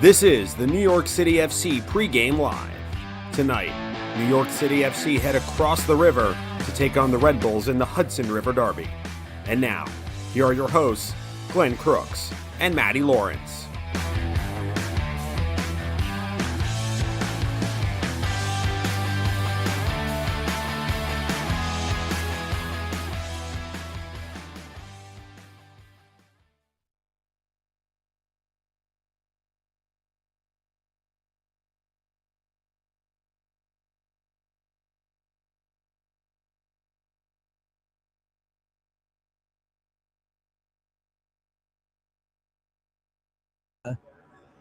This is the New York City FC Pregame Live. Tonight, New York City FC head across the river to take on the Red Bulls in the Hudson River Derby. And now, here are your hosts, Glenn Crooks and Matty Lawrence.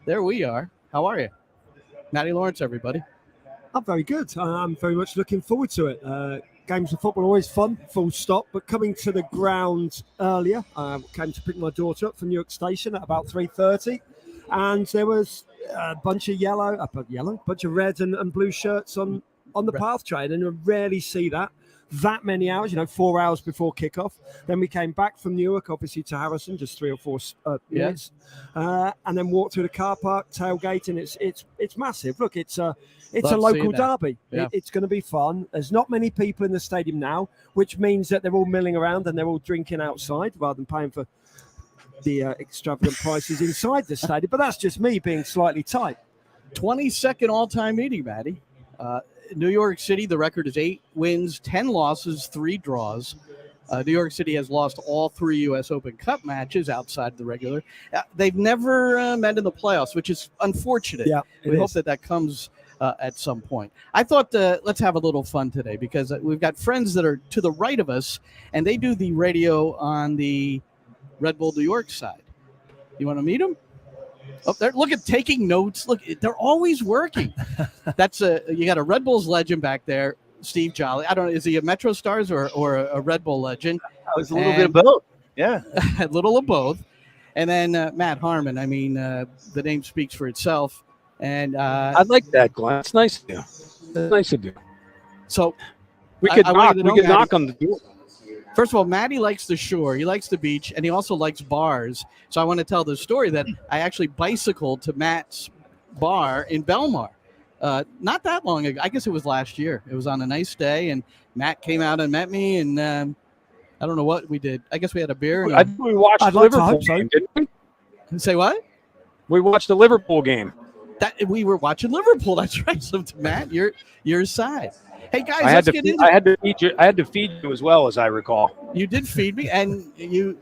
There we are. How are you? Matty Lawrence, everybody. I'm very good. I'm very much looking forward to it. Games of football are always fun, full stop. But coming to the ground earlier, I came to pick my daughter up from Newark Station at about 3:30. And there was a bunch of bunch of red and blue shirts on the path train. And you rarely see that many hours, 4 hours before kickoff. Then we came back from Newark, obviously, to Harrison, just 3 or 4 minutes, and then walked through the car park, tailgating. It's massive. Look, it's a local derby. Yeah. It's going to be fun. There's not many people in the stadium now, which means that they're all milling around and they're all drinking outside rather than paying for the extravagant prices inside the stadium. But that's just me being slightly tight. 22nd all-time meeting, Matty. New York City, the record is 8 wins, 10 losses, 3 draws. New York City has lost all 3 U.S. Open Cup matches outside the regular. They've never met in the playoffs, which is unfortunate. Yeah, we hope that comes at some point. I thought let's have a little fun today because we've got friends that are to the right of us, and they do the radio on the Red Bull New York side. You want to meet them? Oh, look at taking notes. Look, they're always working. That's you got a Red Bulls legend back there, Steve Jolly. I don't know, is he a Metro Stars or a Red Bull legend? I was a little bit of both. Yeah, a little of both. And then Matt Harmon. I mean, the name speaks for itself. And I like that, Glenn. It's nice of you. It's nice of you. So we could knock on the door. First of all, Matty likes the shore. He likes the beach, and he also likes bars. So I want to tell the story that I actually bicycled to Matt's bar in Belmar. Not that long ago. I guess it was last year. It was on a nice day, and Matt came out and met me, and I don't know what we did. I guess we had a beer. I think we watched the Liverpool game, didn't we? Say what? We watched the Liverpool game. We were watching Liverpool. That's right. So, Matt, your side. Hey guys, I had to feed you as well, as I recall. You did feed me, and you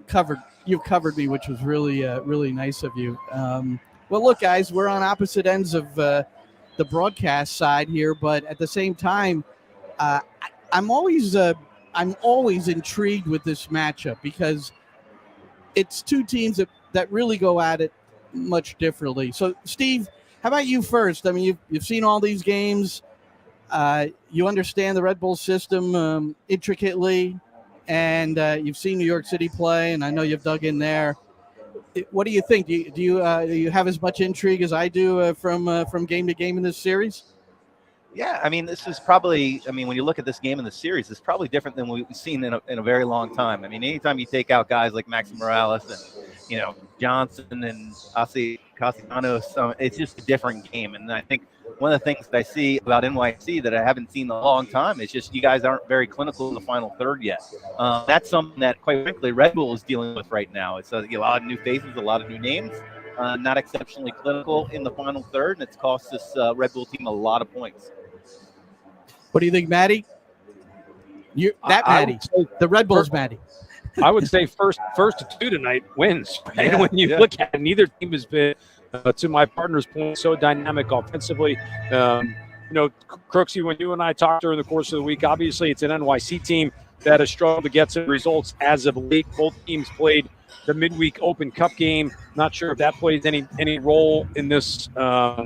covered me, which was really nice of you. Well, look, guys, we're on opposite ends of the broadcast side here, but at the same time, I'm always intrigued with this matchup because it's 2 teams that really go at it much differently. So, Steve, how about you first? I mean, you've seen all these games. You understand the Red Bull system intricately, and you've seen New York City play, and I know you've dug in there. What do you think? Do you have as much intrigue as I do from game to game in this series? Yeah. I mean, this is probably. I mean, when you look at this game in the series, it's probably different than we've seen in a very long time. I mean, anytime you take out guys like Maxi Morales and Johnson and Castellanos, it's just a different game. And I think one of the things that I see about NYC that I haven't seen in a long time is just you guys aren't very clinical in the final third yet. That's something that, quite frankly, Red Bull is dealing with right now. It's a lot of new faces, a lot of new names, not exceptionally clinical in the final third, and it's cost this Red Bull team a lot of points. What do you think, Matty? Matty, the Red Bulls, Matty. I would say first to 2 tonight wins. Right? Yeah, when you look at it, neither team has been, to my partner's point, so dynamic offensively. Crooksy, when you and I talked during the course of the week, obviously it's an NYC team that has struggled to get some results as of late. Both teams played the midweek Open Cup game. Not sure if that plays any role in this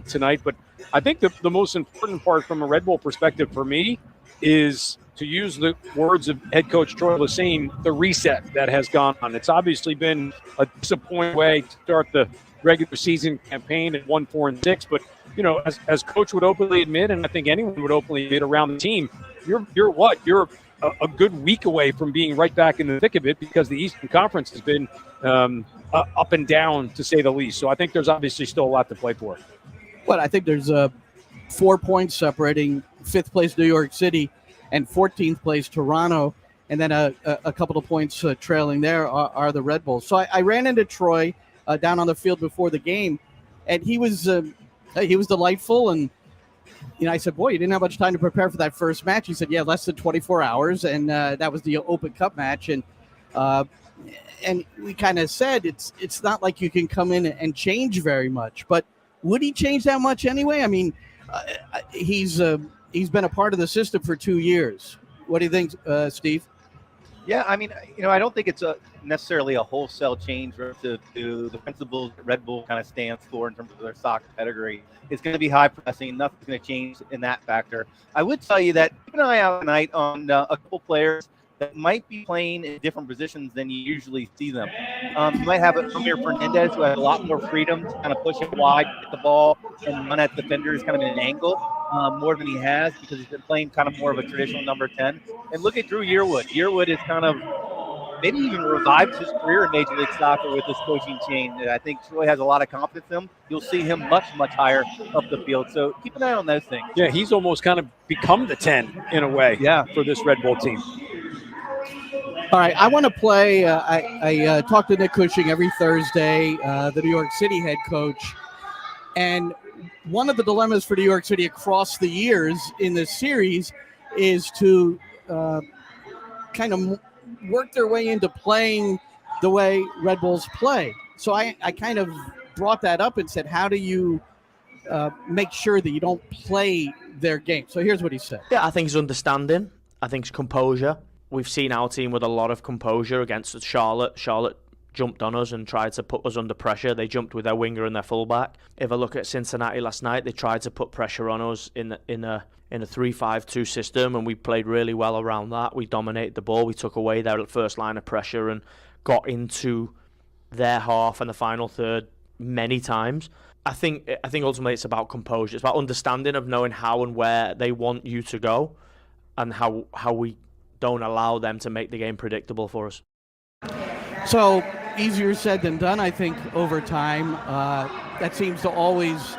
tonight, but I think the most important part from a Red Bull perspective for me is, to use the words of head coach Troy Lassane, the reset that has gone on. It's obviously been a disappointing way to start the regular season campaign at 1-4-6, but as coach would openly admit, and I think anyone would openly admit around the team, you're a good week away from being right back in the thick of it because the Eastern Conference has been up and down, to say the least. So I think there's obviously still a lot to play for. Well, I think there's 4 points separating 5th place New York City and 14th place Toronto, and then a couple of points trailing there are the Red Bulls. So I ran into Troy down on the field before the game, and he was delightful. And I said, "Boy, you didn't have much time to prepare for that first match." He said, "Yeah, less than 24 hours, and that was the Open Cup match." And we kind of said it's not like you can come in and change very much, but would he change that much anyway? I mean, he's been a part of the system for 2 years. What do you think, Steve? Yeah, I mean, I don't think it's necessarily a wholesale change relative to the principles that Red Bull kind of stands for in terms of their soccer pedigree. It's going to be high pressing. Nothing's going to change in that factor. I would tell you that keep an eye out tonight on a couple players that might be playing in different positions than you usually see them. You might have Amir Fernandez, who has a lot more freedom to kind of push it wide, get the ball, and run at defenders kind of in an angle more than he has because he's been playing kind of more of a traditional number 10. And look at Drew Yearwood. Yearwood is kind of maybe even revived his career in Major League Soccer with this coaching change. I think Troy has a lot of confidence in him. You'll see him much, much higher up the field. So keep an eye on those things. Yeah, he's almost kind of become the 10 in a way for this Red Bull team. All right, I want to play. I talk to Nick Cushing every Thursday, the New York City head coach. And one of the dilemmas for New York City across the years in this series is to kind of work their way into playing the way Red Bulls play. So I kind of brought that up and said, how do you make sure that you don't play their game? So here's what he said. Yeah, I think it's understanding. I think it's composure. We've seen our team with a lot of composure against Charlotte. Charlotte jumped on us and tried to put us under pressure. They jumped with their winger and their fullback. If I look at Cincinnati last night, they tried to put pressure on us in a 3-5-2 system, and we played really well around that. We dominated the ball. We took away their first line of pressure and got into their half and the final third many times. I think ultimately it's about composure. It's about understanding of knowing how and where they want you to go, and how we don't allow them to make the game predictable for us. So easier said than done, I think, over time. That seems to always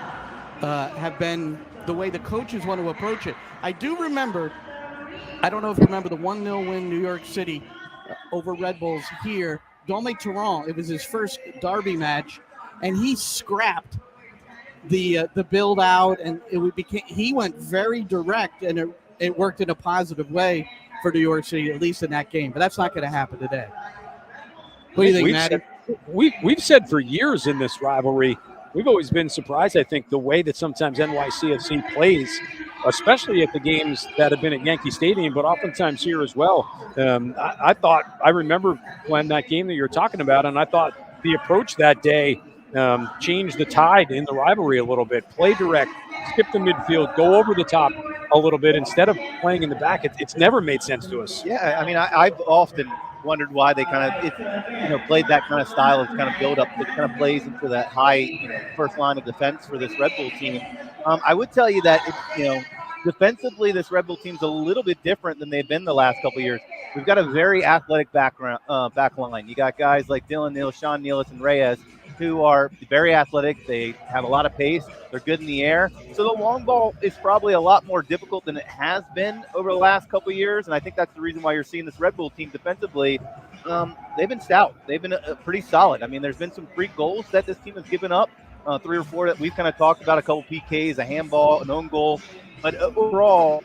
have been the way the coaches want to approach it. I do remember, I don't know if you remember the 1-0 win New York City over Red Bulls here. Dome Torrent, it was his first derby match, and he scrapped the build out, and he went very direct, and it worked in a positive way for New York City, at least in that game. But that's not going to happen today. What do you think, Matty? We've said for years in this rivalry, we've always been surprised, I think, the way that sometimes NYCFC plays, especially at the games that have been at Yankee Stadium, but oftentimes here as well. I remember when that game that you're talking about, and I thought the approach that day changed the tide in the rivalry a little bit. Play direct, skip the midfield, go over the top a little bit instead of playing in the back. It's never made sense to us. Yeah, I mean, I've often wondered why they kind of played that kind of style of kind of build up that kind of plays into that high first line of defense for this Red Bull team. I would tell you that defensively this Red Bull team's a little bit different than they've been the last couple of years. We've got a very athletic back line. You got guys like Dylan Neal, Sean Nealis, and Reyes, who are very athletic. They have a lot of pace. They're good in the air. So the long ball is probably a lot more difficult than it has been over the last couple of years, and I think that's the reason why you're seeing this Red Bull team defensively. They've been stout. They've been pretty solid. I mean, there's been some freak goals that this team has given up, 3 or 4 that we've kind of talked about, a couple PKs, a handball, an own goal. But overall,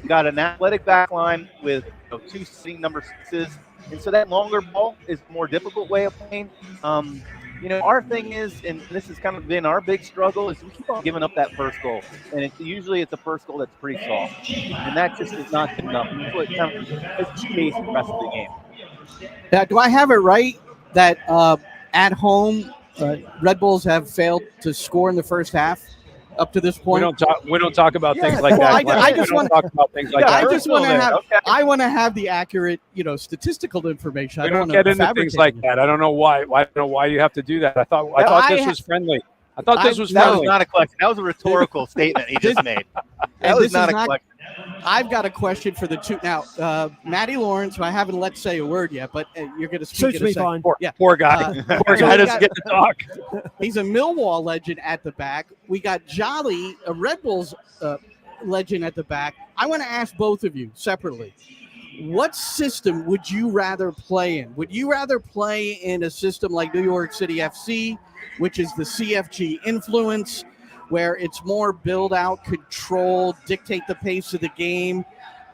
got an athletic back line with 2 sitting number 6s, and so that longer ball is a more difficult way of playing. Our thing is, and this has kind of been our big struggle, is we keep on giving up that first goal. And it's usually a first goal that's pretty soft. And that just is not good enough. So it kind of is the case the rest of the game. Now, do I have it right that at home, Red Bulls have failed to score in the first half up to this point? We don't talk about things like that. I just want to talk about things like that. I just want to have. Okay. I want to have the accurate, statistical information. We don't get into things like that. I don't know why. I don't know why you have to do that. I thought this was friendly. That was not a question. That was a rhetorical statement he just made. That was not a question. I've got a question for the two. Now, Matty Lawrence, who I haven't let say a word yet, but you're going to speak Suits in a me second. fine. Poor guy. Poor guy we doesn't got- get to talk. He's a Millwall legend at the back. We got Jolly, a Red Bulls legend at the back. I want to ask both of you separately. What system would you rather play in? Would you rather play in a system like New York City FC, which is the CFG influence, where it's more build out, control, dictate the pace of the game,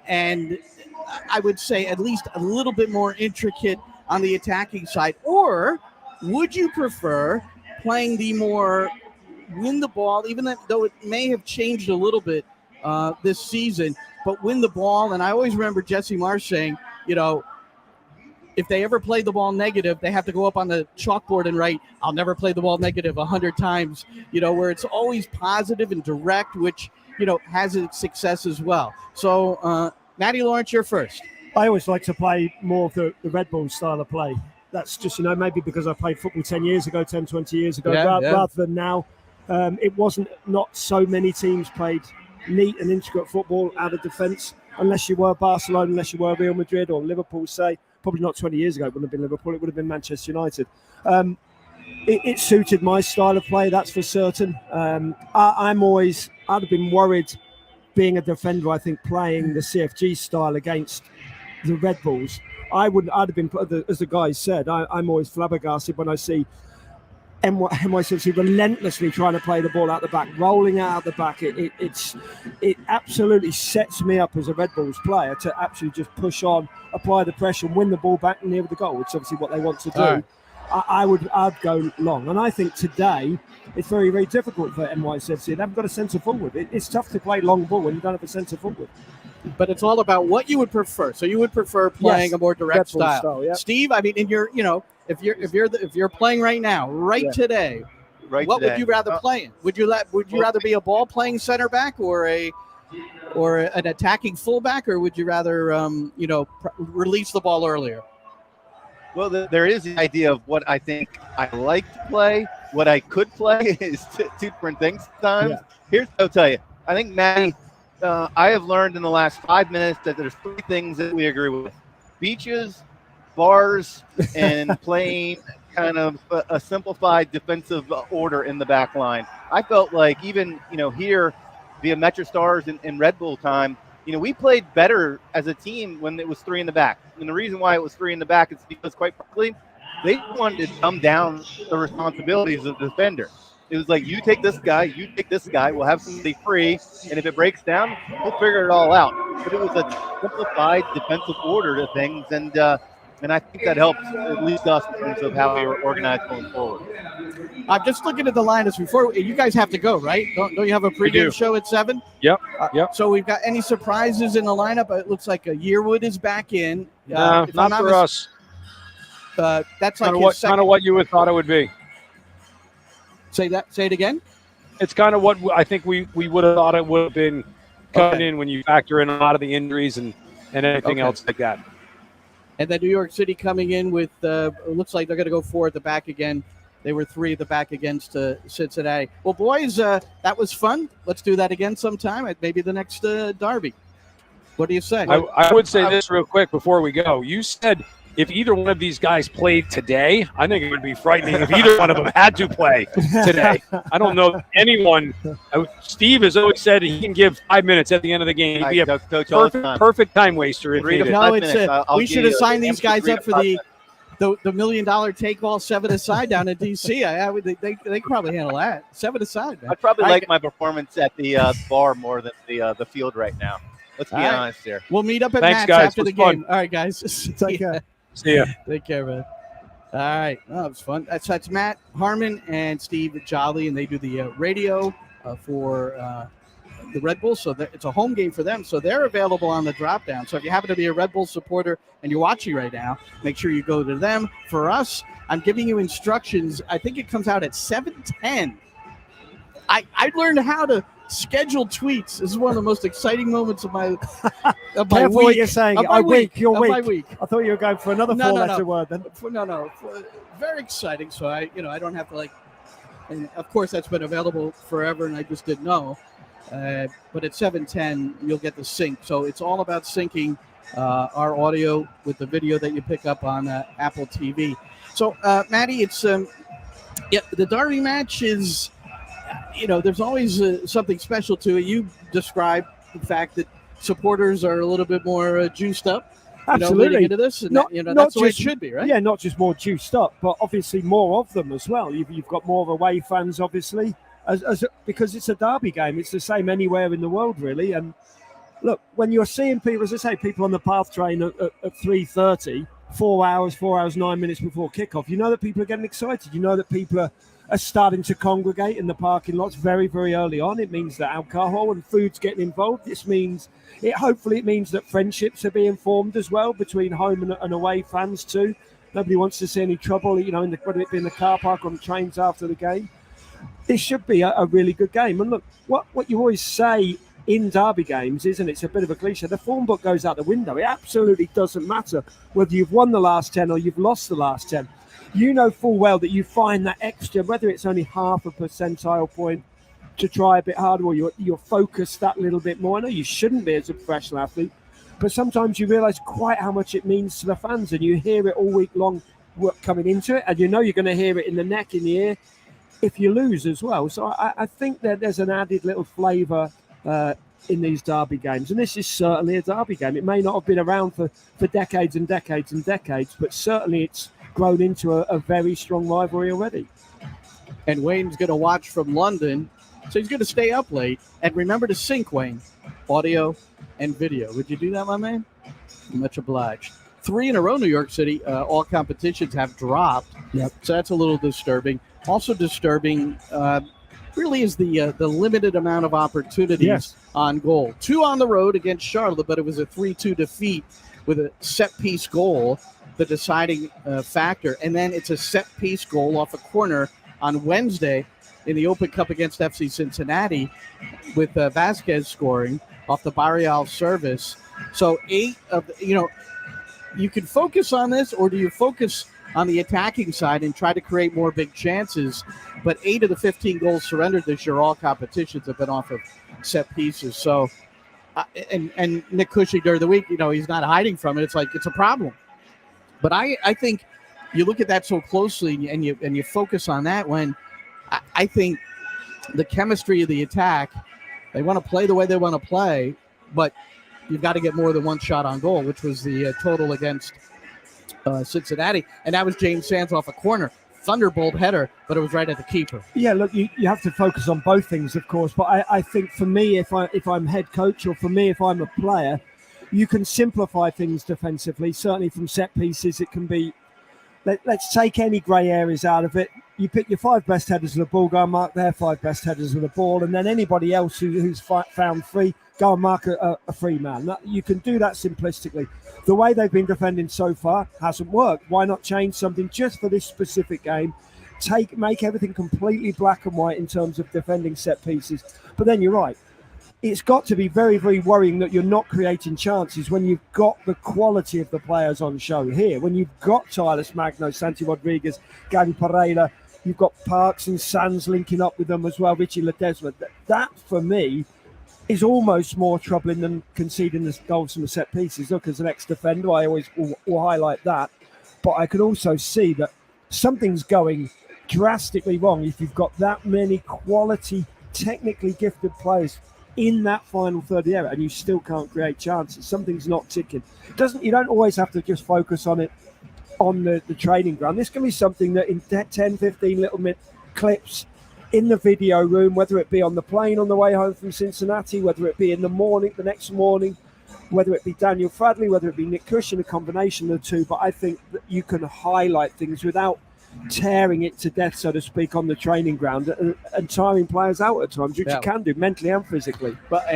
and I would say at least a little bit more intricate on the attacking side? Or would you prefer playing the more win the ball, even though it may have changed a little bit this season, but win the ball? And I always remember Jesse Marsh saying, if they ever play the ball negative, they have to go up on the chalkboard and write, "I'll never play the ball negative 100 times," where it's always positive and direct, which, has its success as well. So, Matty Lawrence, you're first. I always like to play more of the Red Bull style of play. That's just, maybe because I played football 10 years ago, 10, 20 years ago, rather than now. It wasn't, not so many teams played neat and intricate football out of defence, unless you were Barcelona, unless you were Real Madrid or Liverpool, say. Probably not 20 years ago, it wouldn't have been Liverpool, it would have been Manchester United. It suited my style of play, that's for certain. I'd have been worried being a defender, I think, playing the CFG style against the Red Bulls. I'd have been, as the guys said, I'm always flabbergasted when I see NYCFC relentlessly trying to play the ball out the back, rolling out the back. It absolutely sets me up as a Red Bulls player to actually just push on, apply the pressure, and win the ball back near the goal, which is obviously what they want to do. Right. I'd go long, and I think today it's very, very difficult for NYCFC. They haven't got a centre forward. It's tough to play long ball when you don't have a centre forward. But it's all about what you would prefer. So you would prefer playing a more direct style. Yeah. Steve, I mean, in your, if you're playing right now, today, what would you rather play in? Would you rather be a ball playing center back or an attacking fullback, or would you rather release the ball earlier? Well, there is the idea of what I think I like to play. What I could play is two different things sometimes. Yeah. Here's what I'll tell you. I think, Matty, I have learned in the last 5 minutes that there's 3 things that we agree with: beaches, bars, and playing kind of a simplified defensive order in the back line. I felt like even, here via Metro Stars and Red Bull time, we played better as a team when it was 3 in the back. And the reason why it was 3 in the back is because, quite frankly, they wanted to dumb down the responsibilities of the defender. It was like, you take this guy, we'll have somebody free, and if it breaks down, we'll figure it all out. But it was a simplified defensive order to things, and I think that helps at least us in terms of how we were organized going forward. I'm just looking at the lineups before. You guys have to go, right? Don't you have a pregame show at 7? Yep. So we've got any surprises in the lineup? It looks like Yearwood is back in. Not for us. That's like kind of what you would thought it would be. Say it again. It's kind of what I think we would have thought it would have been coming in when you factor in a lot of the injuries and anything else like that. And then New York City coming in with it looks like they're going to go 4 at the back again. They were 3 at the back against Cincinnati. Well, boys, that was fun. Let's do that again sometime at maybe the next Derby. What do you say? I would say this real quick before we go. You said if either one of these guys played today, I think it would be frightening if either one of them had to play today. I don't know anyone. Steve has always said he can give 5 minutes at the end of the game. He'd be a perfect time waster if needed. No, we should assign these guys up for the $1 million take all 7 aside down in D.C. They could probably handle that. 7 aside. Man. I'd probably like my performance at the bar more than the field right now. Let's be honest here. We'll meet up at Matt's after the game. All right, guys. Take care. See ya. Take care, man. All right. Oh, it was fun. That's Matt Harmon and Steve Jolly, and they do the radio for the Red Bulls. So it's a home game for them. So they're available on the drop down. So if you happen to be a Red Bull supporter and you're watching right now, make sure you go to them. For us, I'm giving you instructions. I think it comes out at 7:10. I learned how to schedule tweets. This is one of the most exciting moments of my week. What you're saying. My week. I thought you were going for another four-letter word then. No. Very exciting. So I don't have to and of course that's been available forever, and I just didn't know. but at 7:10 you'll get the sync. So it's all about syncing our audio with the video that you pick up on Apple TV. So Matty, it's the Derby match is, there's always something special to it. You described the fact that supporters are a little bit more juiced up. Absolutely. Leading into this, and that's the way it should be, right? Yeah, not just more juiced up, but obviously more of them as well. You've got more away fans, obviously, because it's a derby game. It's the same anywhere in the world, really. And look, when you're seeing people, as I say, people on the path train at 3:30, 4 hours, 9 minutes before kickoff, you know that people are getting excited. You know that people are starting to congregate in the parking lots very, very early on. It means that alcohol and food's getting involved. Hopefully it means that friendships are being formed as well between home and away fans too. Nobody wants to see any trouble, whether it be in the car park or on trains after the game. This should be a really good game. And look, what you always say in derby games, isn't it? It's a bit of a cliche. The form book goes out the window. It absolutely doesn't matter whether you've won the last 10 or you've lost the last 10. You know full well that you find that extra, whether it's only half a percentile point, to try a bit harder, or you're focused that little bit more. I know you shouldn't be as a professional athlete, but sometimes you realise quite how much it means to the fans, and you hear it all week long coming into it, and you're going to hear it in the neck, in the ear, if you lose as well. So I think that there's an added little flavour in these derby games, and this is certainly a derby game. It may not have been around for decades and decades and decades, but certainly it's grown into a very strong rivalry already. And Wayne's going to watch from London, so he's going to stay up late. And remember to sync, Wayne, audio and video. Would you do that, my man? Much obliged. 3 in a row, New York City. All competitions have dropped. Yep. So that's a little disturbing. Also disturbing really is the limited amount of opportunities on goal. 2 on the road against Charlotte, but it was a 3-2 defeat with a set-piece goal, the deciding factor. And then it's a set-piece goal off a corner on Wednesday in the Open Cup against FC Cincinnati, with Vasquez scoring off the Barrial service. So 8 of you can focus on this, or do you focus on the attacking side and try to create more big chances? But 8 of the 15 goals surrendered this year, all competitions, have been off of set pieces. So, and Nick Cushing during the week, he's not hiding from it. It's like it's a problem. But I think you look at that so closely and you focus on that when I think the chemistry of the attack, they want to play the way they want to play, but you've got to get more than one shot on goal, which was the total against Cincinnati. And that was James Sands off a corner. Thunderbolt header, but it was right at the keeper. Yeah, look, you have to focus on both things, of course. But I think for me, if I'm head coach, or for me, if I'm a player, you can simplify things defensively. Certainly from set pieces, it can be, let's take any grey areas out of it. You pick your 5 best headers of the ball, go and mark their 5 best headers of the ball, and then anybody else who's found free, go and mark a free man. You can do that simplistically. The way they've been defending so far hasn't worked. Why not change something just for this specific game? Make everything completely black and white in terms of defending set pieces. But then you're right. It's got to be very, very worrying that you're not creating chances when you've got the quality of the players on show here. When you've got Tyler Magno, Santi Rodriguez, Gary Pereira, you've got Parks and Sands linking up with them as well, Richie Ledesma. That, for me, is almost more troubling than conceding the goals from the set pieces. Look, as an ex-defender, I always will highlight that. But I can also see that something's going drastically wrong if you've got that many quality, technically gifted players in that final third of the area and you still can't create chances. Something's not ticking. You don't always have to just focus on it on the training ground. This can be something that in 10, 15 little minute clips in the video room, whether it be on the plane on the way home from Cincinnati, whether it be in the next morning, whether it be Daniel Fradley, whether it be Nick Cushing, a combination of the two. But I think that you can highlight things without tearing it to death, so to speak, on the training ground and tiring players out at times, which you can do mentally and physically. But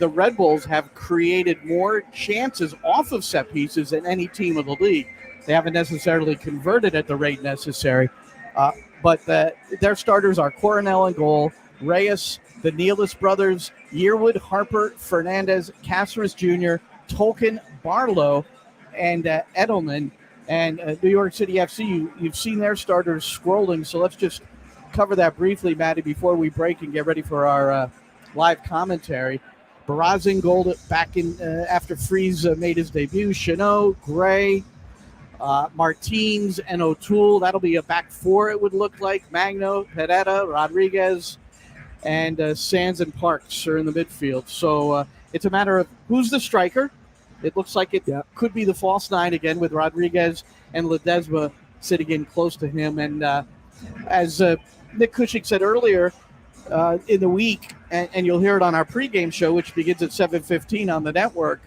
the Red Bulls have created more chances off of set pieces than any team of the league. They haven't necessarily converted at the rate necessary. But their starters are Coronel in goal, Reyes, the Nealis brothers, Yearwood, Harper, Fernandez, Caceres Jr., Tolkien, Barlow, and Edelman. And New York City FC, you've seen their starters scrolling. So let's just cover that briefly, Matty, before we break and get ready for our live commentary. Baraz in goal back in after Freeze made his debut. Chanot, Gray, Martins, and O'Toole. That'll be a back four, it would look like. Magno, Pereira, Rodriguez, and Sands and Parks are in the midfield. So it's a matter of who's the striker. It looks like it could be the false nine again with Rodriguez and Ledesma sitting in close to him. And as Nick Cushing said earlier in the week, and you'll hear it on our pregame show, which begins at 7:15 on the network,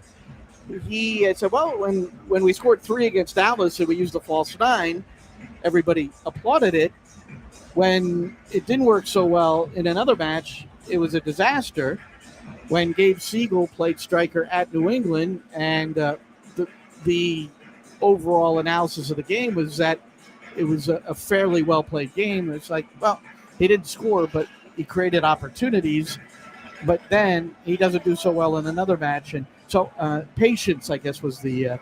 he said, well, when we scored 3 against Dallas and we used the false nine, everybody applauded it. When it didn't work so well in another match, it was a disaster. When Gabe Siegel played striker at New England, and the overall analysis of the game was that it was a fairly well-played game. It's like, well, he didn't score, but he created opportunities. But then he doesn't do so well in another match. And so patience, I guess, was the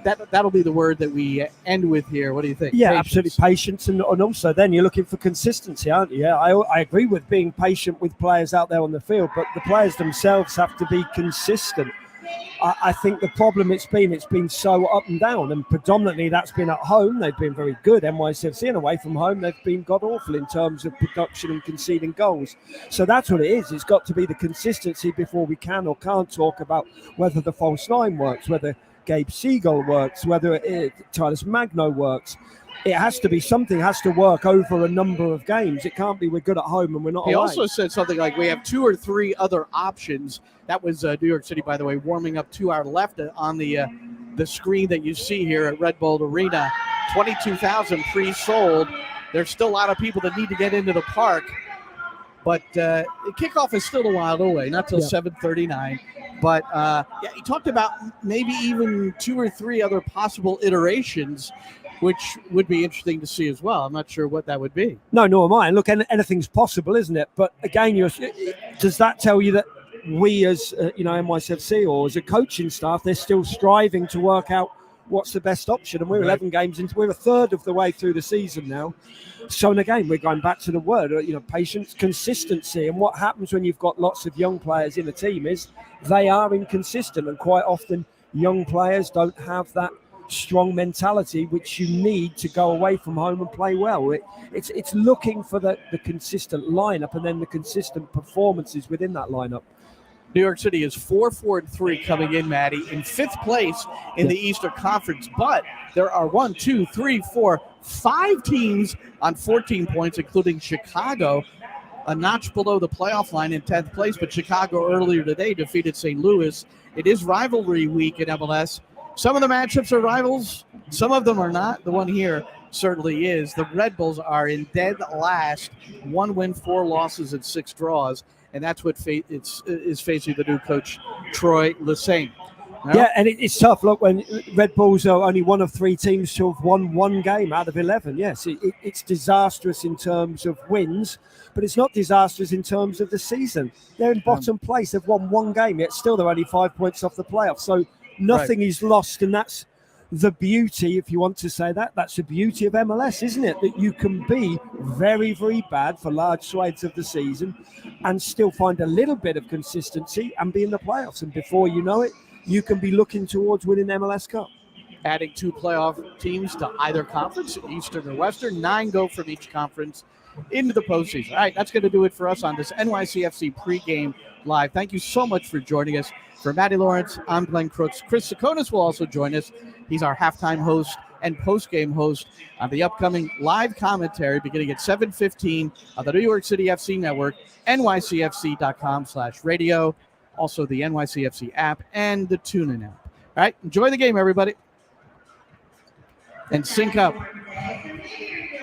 that'll be the word that we end with here. What do you think? Yeah, patience. absolutely. Patience. And also then you're looking for consistency, aren't you? Yeah, I agree with being patient with players out there on the field, but the players themselves have to be consistent. I think the problem it's been so up and down, and predominantly that's been at home. They've been very good, NYCFC, and away from home they've been god-awful in terms of production and conceding goals. So that's what it is. It's got to be the consistency before we can or can't talk about whether the false nine works, whether Gabe Siegel works, whether Titus Magno works. It has to be something has to work over a number of games. It can't be we're good at home and we're not away. He also said something like we have 2 or 3 other options. That was New York City, by the way, warming up to our left on the screen that you see here at Red Bull Arena. 22,000 pre-sold. There's still a lot of people that need to get into the park. But the kickoff is still a while away, not till 7:39. But he talked about maybe even 2 or 3 other possible iterations, which would be interesting to see as well. I'm not sure what that would be. No, nor am I. And look, anything's possible, isn't it? But again, does that tell you that we as NYCFC or as a coaching staff, they're still striving to work out what's the best option? And we're 11 games into, we're a third of the way through the season now. So, and again, we're going back to the word, patience, consistency. And what happens when you've got lots of young players in a team is they are inconsistent. And quite often, young players don't have that strong mentality which you need to go away from home and play well. It's looking for the consistent lineup and then the consistent performances within that lineup. New York City is 4-4-3 coming in, Matty, in 5th place in the Eastern Conference. But there are 5 teams on 14 points, including Chicago, a notch below the playoff line in 10th place. But Chicago earlier today defeated St. Louis. It is rivalry week in MLS. Some of the matchups are rivals. Some of them are not. The one here certainly is. The Red Bulls are in dead last. 1 win, 4 losses, and 6 draws. And that's what is facing the new coach, Troy Lesesne. Yeah, and it's tough. Look, when Red Bulls are only one of 3 teams to have won 1 game out of 11. Yes, it's disastrous in terms of wins, but it's not disastrous in terms of the season. They're in bottom place. They've won 1 game, yet still they're only 5 points off the playoffs. So nothing is lost, and that's the beauty, if you want to say that. That's the beauty of MLS, isn't it? That you can be very, very bad for large swathes of the season and still find a little bit of consistency and be in the playoffs. And before you know it, you can be looking towards winning MLS Cup. Adding 2 playoff teams to either conference, Eastern or Western. 9 go from each conference into the postseason. All right, that's going to do it for us on this NYCFC pregame live. Thank you so much for joining us. For Matty Lawrence, I'm Glenn Crooks. Chris Sakonis will also join us. He's our halftime host and postgame host on the upcoming live commentary beginning at 7:15 on the New York City FC network, nycfc.com/radio, also the NYCFC app and the TuneIn app. All right, enjoy the game, everybody. And sync up.